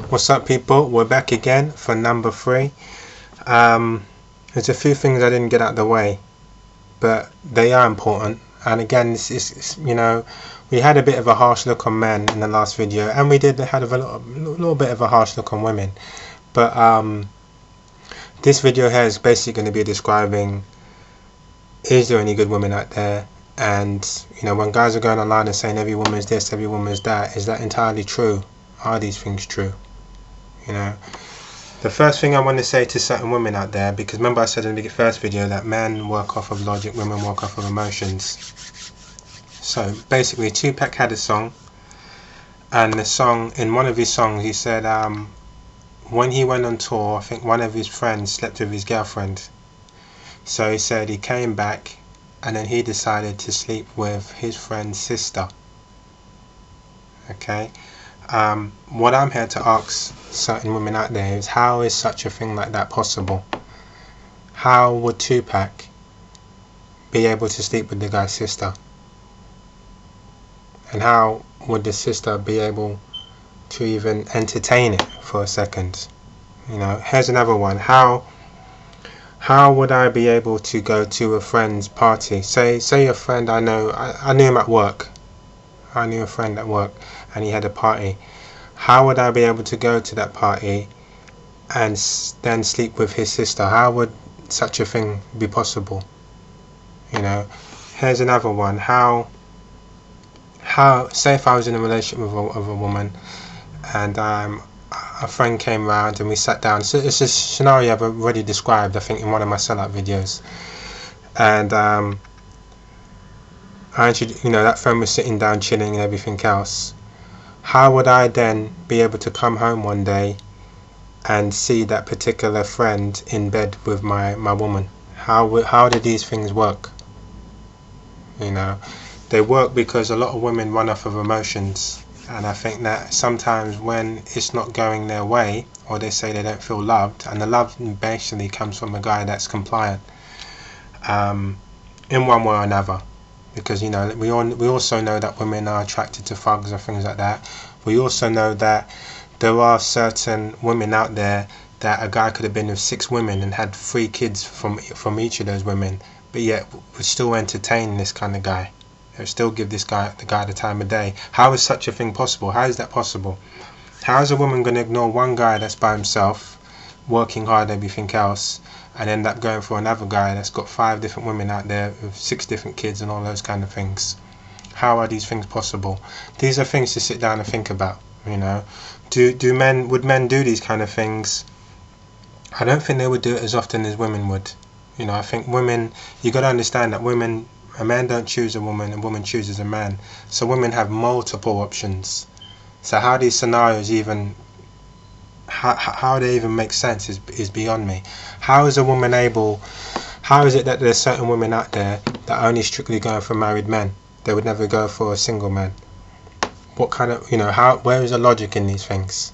What's up, people? We're back again for number 3. There's a few things I didn't get out of the way, but they are important. And again, we had a bit of a harsh look on men in the last video, and we did had a little bit of a harsh look on women. But this video here is basically going to be describing, is there any good women out there? And when guys are going online and saying every woman's this, every woman's that, is that entirely true? Are these things true? The first thing I want to say to certain women out there, because remember I said in the first video that men work off of logic, women work off of emotions. So basically Tupac had a song, and the song, in one of his songs he said when he went on tour, I think one of his friends slept with his girlfriend. So he said he came back and then he decided to sleep with his friend's sister. Okay. What I'm here to ask certain women out there is, how is such a thing like that possible? How would Tupac be able to sleep with the guy's sister? And how would the sister be able to even entertain it for a second? Here's another one. How would I be able to go to a friend's party? Say a friend I knew him at work. I knew a friend at work and he had a party. How would I be able to go to that party and then sleep with his sister? How would such a thing be possible? Here's another one. How say if I was in a relationship with a woman and a friend came round and we sat down. So it's a scenario I've already described, I think, in one of my sellout videos. And that friend was sitting down chilling and everything else. How would I then be able to come home one day and see that particular friend in bed with my woman? How do these things work? They work because a lot of women run off of emotions, and I think that sometimes when it's not going their way, or they say they don't feel loved, and the love basically comes from a guy that's compliant in one way or another. Because we also know that women are attracted to thugs and things like that. We also know that there are certain women out there that a guy could have been with 6 women and had 3 kids from each of those women, but yet would still entertain this kind of guy. They would still give the guy the time of day. How is such a thing possible? How is that possible? How is a woman going to ignore one guy that's by himself, working hard and everything else, and end up going for another guy that's got 5 different women out there with 6 different kids and all those kind of things? How are these things possible? These are things to sit down and think about. Would men do these kind of things? I don't think they would do it as often as women would. I think women, you got to understand that a man don't choose a woman, a woman chooses a man. So women have multiple options. So how these scenarios even, how they even make sense is beyond me. How is it that there's certain women out there that are only strictly going for married men? They would never go for a single man. What kind of, where is the logic in these things?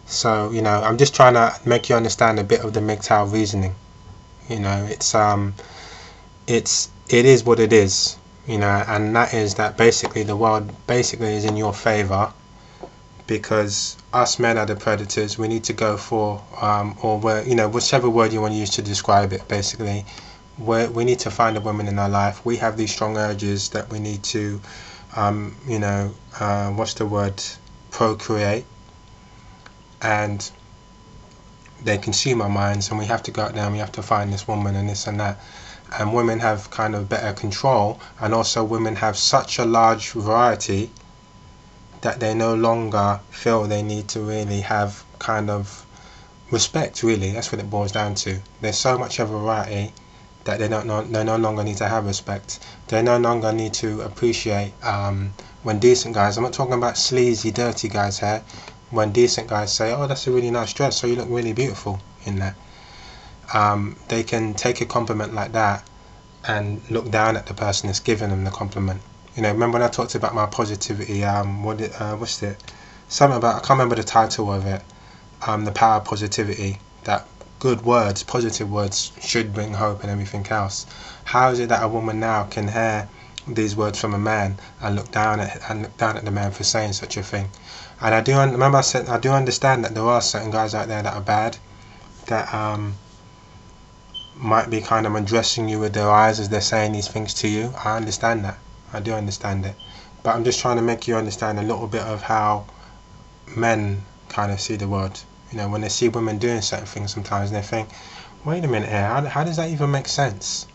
So, I'm just trying to make you understand a bit of the MGTOW reasoning. It is what it is, and that is that basically the world basically is in your favor, because us men are the predators. We need to go for, or whichever word you want to use to describe it, basically, we need to find a woman in our life. We have these strong urges that we need to, procreate, and they consume our minds, and we have to go out there and we have to find this woman and this and that. And women have kind of better control, and also women have such a large variety that they no longer feel they need to really have kind of respect. Really, that's what it boils down to. There's so much of a variety that they no longer need to have respect. They no longer need to appreciate when decent guys, I'm not talking about sleazy dirty guys here, when decent guys say, oh, that's a really nice dress, so you look really beautiful in that. They can take a compliment like that and look down at the person that's giving them the compliment. Remember when I talked about my positivity, what's it? Something about, I can't remember the title of it. The power of positivity. That good words, positive words, should bring hope and everything else. How is it that a woman now can hear these words from a man and look down at the man for saying such a thing. And I do remember I said I do understand that there are certain guys out there that are bad, that might be kind of undressing you with their eyes as they're saying these things to you. I understand that. I do understand it. But I'm just trying to make you understand a little bit of how men kind of see the world. You know, when they see women doing certain things sometimes, they think, wait a minute here, how does that even make sense?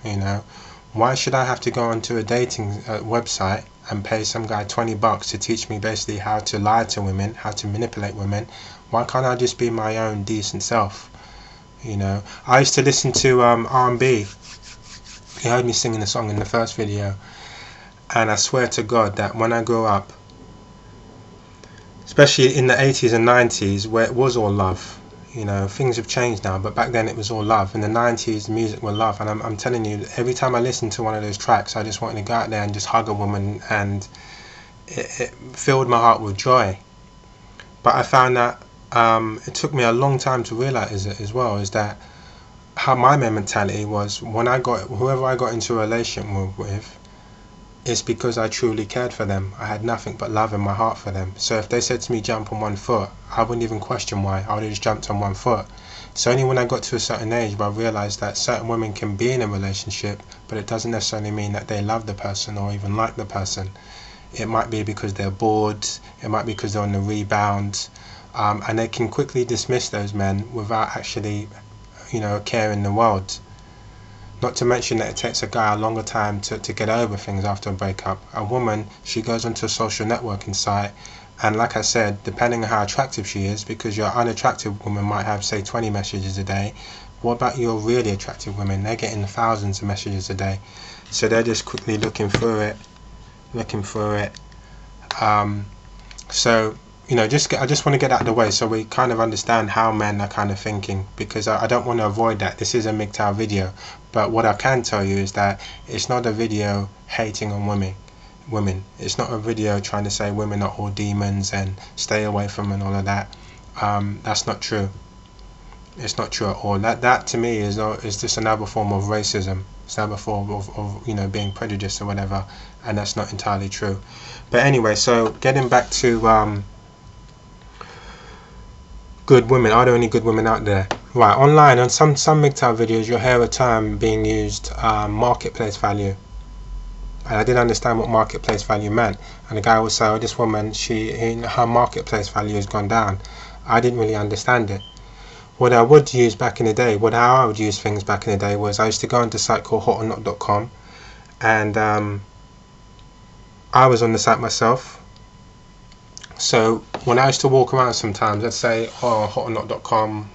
You know, why should I have to go onto a dating website and pay some guy $20 to teach me basically how to lie to women, how to manipulate women? Why can't I just be my own decent self? You know, I used to listen to R&B. You heard me singing the song in the first video, and I swear to God that when I grow up, especially in the 80s and 90s, where it was all love, you know, things have changed now, but back then it was all love. In the 90s, the music was love, and I'm telling you, every time I listened to one of those tracks, I just wanted to go out there and just hug a woman, and it filled my heart with joy. But I found that it took me a long time to realize it as well, is that how my mentality was when whoever I got into a relationship with, it's because I truly cared for them. I had nothing but love in my heart for them. So if they said to me jump on one foot, I wouldn't even question why. I would have just jumped on one foot. So only when I got to a certain age where I realized that certain women can be in a relationship, but it doesn't necessarily mean that they love the person or even like the person. It might be because they're bored, it might be because they're on the rebound, and they can quickly dismiss those men without actually, you know, a care in the world. Not to mention that it takes a guy a longer time to get over things after a breakup. A woman, she goes onto a social networking site, and like I said, depending on how attractive she is, because your unattractive woman might have, say, 20 messages a day, what about your really attractive women? They're getting thousands of messages a day. So they're just quickly looking through it. So, you know, I just want to get out of the way so we kind of understand how men are kind of thinking, because I don't want to avoid that. This is a MGTOW video, but what I can tell you is that it's not a video hating on women. It's not a video trying to say women are all demons and stay away from them and all of that. That's not true. It's not true at all. That to me is just another form of racism. It's another form of you know, being prejudiced or whatever, and that's not entirely true. But anyway, so getting back to good women. Are there any good women out there? Right, online on some MGTOW videos you'll hear a term being used, marketplace value. And I didn't understand what marketplace value meant. And the guy would say, oh, this woman, her marketplace value has gone down. I didn't really understand it. What I would use back in the day, how I would use things back in the day was I used to go onto a site called hotornot.com, and I was on the site myself. So when I used to walk around sometimes, I'd say, oh, hotornot.com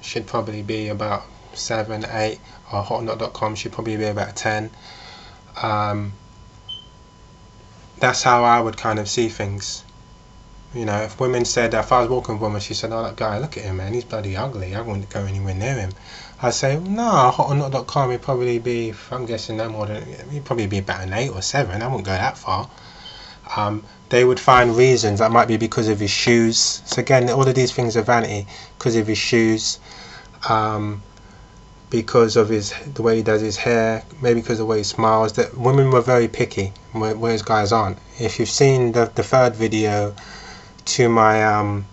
should probably be about 7, 8, or hotornot.com should probably be about 10. That's how I would kind of see things. You know, if women said, if I was walking with a woman, she said, oh, that guy, look at him, man, he's bloody ugly, I wouldn't go anywhere near him. I'd say, no, hotornot.com would probably be, I'm guessing no more than, he'd probably be about an 8 or 7, I wouldn't go that far. They would find reasons. That might be because of his shoes. So again, all of these things are vanity. Because of his shoes, because of the way he does his hair, maybe because of the way he smiles. That women were very picky, whereas guys aren't. If you've seen the third video to my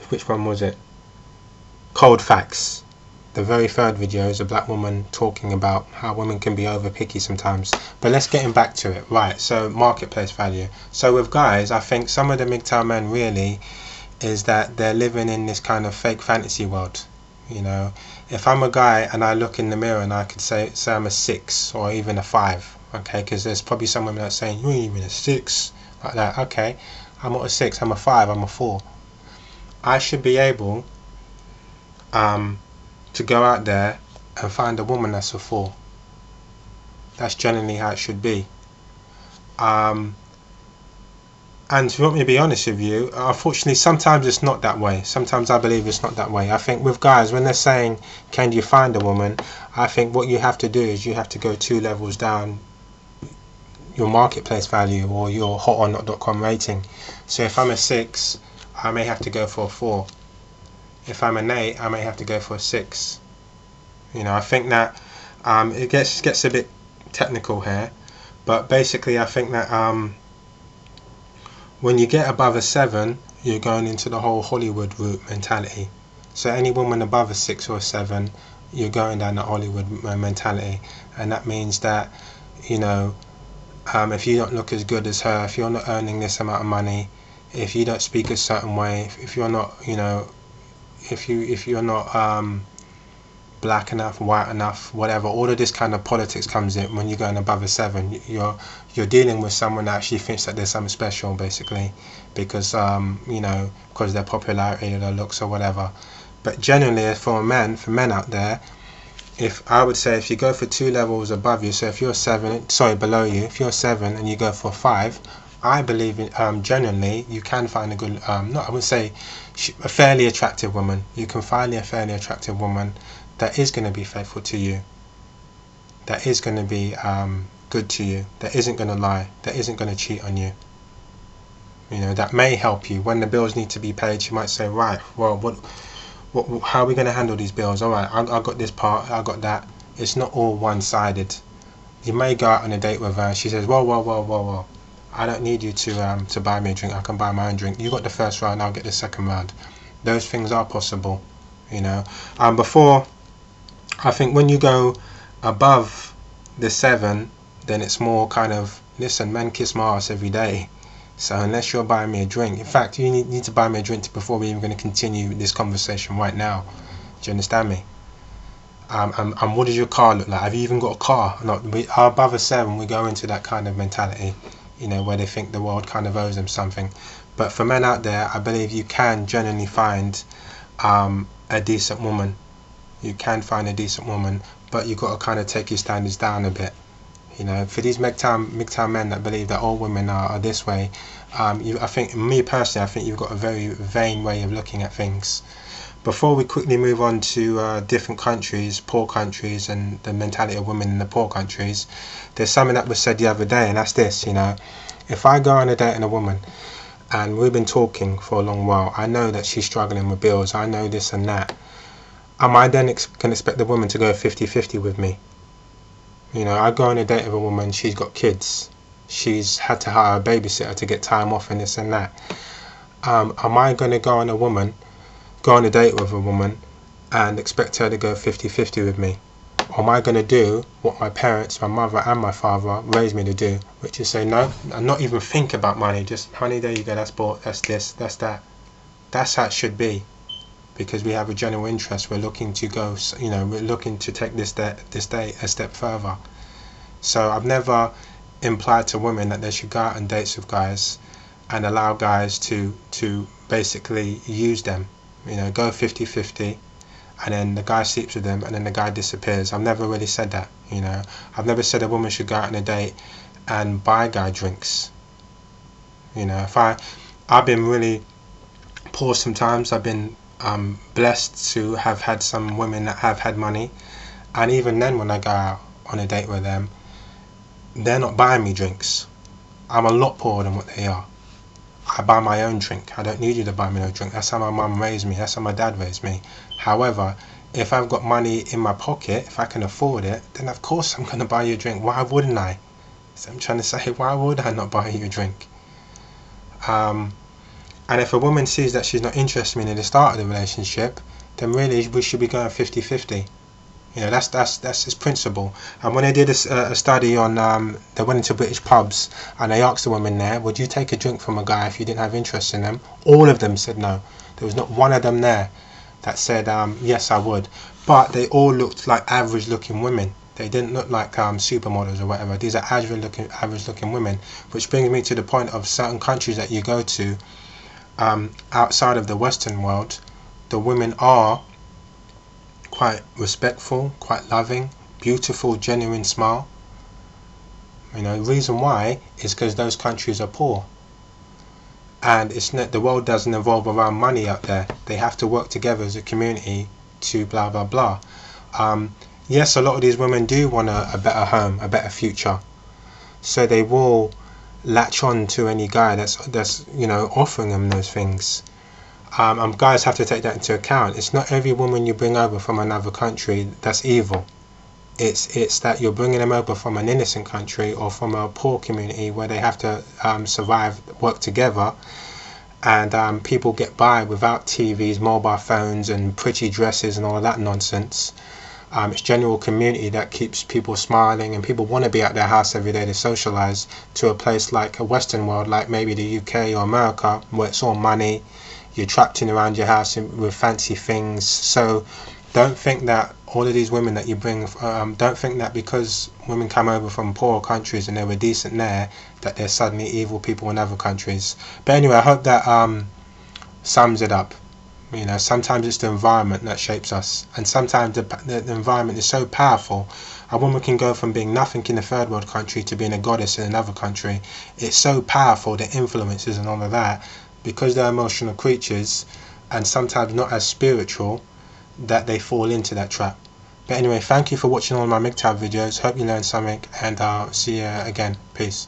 which one was it? Cold Facts. The very third video is a black woman talking about how women can be over picky sometimes. But let's get back to it. Right, so marketplace value. So with guys, I think some of the MGTOW men really is that they're living in this kind of fake fantasy world. You know, if I'm a guy and I look in the mirror and I could say I'm a 6 or even a 5, okay, because there's probably some women that are saying, you ain't even a 6, like that. Okay, I'm not a 6, I'm a 5, I'm a 4. I should be able to go out there and find a woman that's a 4. That's generally how it should be. And if you want me to be honest with you, unfortunately sometimes it's not that way. Sometimes I believe it's not that way. I think with guys, when they're saying, can you find a woman, I think what you have to do is you have to go 2 levels down your marketplace value or your hotornot.com rating. So if I'm a 6, I may have to go for a 4. If I'm an 8, I may have to go for a 6. You know, I think that it gets a bit technical here, but basically I think that when you get above a 7, you're going into the whole Hollywood route mentality. So any woman above a 6 or a 7, you're going down the Hollywood mentality, and that means that, you know, if you don't look as good as her, if you're not earning this amount of money, if you don't speak a certain way, if you're not, you know, if you're not black enough, white enough, whatever, all of this kind of politics comes in when you're going above a 7. You're dealing with someone that actually thinks that there's something special, basically, because you know, because of their popularity or their looks or whatever. But generally, for men out there, if I would say if you go for 2 levels above you, so if you're 7, sorry, below you, if you're 7 and you go for 5, I believe in, generally you can find a good, I would say a fairly attractive woman. You can find a fairly attractive woman that is going to be faithful to you, that is going to be good to you, that isn't going to lie, that isn't going to cheat on you. You know, that may help you when the bills need to be paid. She might say, right, well, how are we going to handle these bills? All right, I got this part, I got that. It's not all one-sided. You may go out on a date with her and she says, well, I don't need you to buy me a drink, I can buy my own drink. You got the first round, I'll get the second round. Those things are possible, you know. Before, I think when you go above the 7, then it's more kind of, listen, men kiss my ass every day. So unless you're buying me a drink, in fact, you need to buy me a drink before we're even going to continue this conversation right now. Do you understand me? And what does your car look like? Have you even got a car? Not, we are above a 7, we go into that kind of mentality, you know, where they think the world kind of owes them something. But for men out there, I believe you can genuinely find a decent woman. You can find a decent woman, but you've got to kind of take your standards down a bit. You know, for these MGTOW men that believe that all women are this way, I think, me personally, I think you've got a very vain way of looking at things. Before we quickly move on to different countries, poor countries, and the mentality of women in the poor countries, there's something that was said the other day, and that's this, you know, if I go on a date with a woman, and we've been talking for a long while, I know that she's struggling with bills, I know this and that, am I then can expect the woman to go 50-50 with me? You know, I go on a date with a woman, she's got kids, she's had to hire a babysitter to get time off and this and that. Am I going to go on a date with a woman and expect her to go 50-50 with me? Or am I going to do what my parents, my mother and my father raised me to do, which is say no, and not even think about money, just, honey, there you go, that's bought, that's this, that's that. That's how it should be. Because we have a general interest, we're looking to go, you know, we're looking to take this day a step further. So I've never implied to women that they should go out on dates with guys and allow guys to basically use them, you know, go 50-50, and then the guy sleeps with them and then the guy disappears. I've never really said that, you know. I've never said a woman should go out on a date and buy a guy drinks. You know, if I've been really poor sometimes, I've been blessed to have had some women that have had money, and even then when I go out on a date with them, they're not buying me drinks. I'm a lot poorer than what they are. I buy my own drink. I don't need you to buy me no drink. That's how my mum raised me, that's how my dad raised me. However, if I've got money in my pocket, if I can afford it, then of course I'm going to buy you a drink. Why wouldn't I? So I'm trying to say, why would I not buy you a drink? And if a woman sees that she's not interested in me at the start of the relationship, then really we should be going 50-50. You know, that's his principle. And when they did a study on, they went into British pubs and they asked the women there, would you take a drink from a guy if you didn't have interest in them? All of them said no. There was not one of them there that said, yes, I would. But they all looked like average looking women. They didn't look like supermodels or whatever. These are average looking women. Which brings me to the point of certain countries that you go to, outside of the Western world, the women are quite respectful, quite loving, beautiful, genuine smile. You know, the reason why is because those countries are poor, and it's not, the world doesn't evolve around money out there. They have to work together as a community to blah blah blah. Yes, a lot of these women do want a better home, a better future, so they will latch on to any guy that's you know, offering them those things. Guys have to take that into account. It's not every woman you bring over from another country that's evil. It's that you're bringing them over from an innocent country or from a poor community where they have to survive, work together, and people get by without TVs, mobile phones, and pretty dresses and all of that nonsense. It's general community that keeps people smiling, and people want to be at their house every day to socialize, to a place like a Western world, like maybe the UK or America, where it's all money. You're trapped in around your house with fancy things. So don't think that all of these women that you bring, don't think that because women come over from poorer countries and they were decent there, that they're suddenly evil people in other countries. But anyway, I hope that sums it up. You know, sometimes it's the environment that shapes us, and sometimes the environment is so powerful. A woman can go from being nothing in a third world country to being a goddess in another country. It's so powerful, the influences and all of that, because they're emotional creatures and sometimes not as spiritual, that they fall into that trap. But anyway, thank you for watching all my MGTOW videos. Hope you learned something, and I'll see you again. Peace.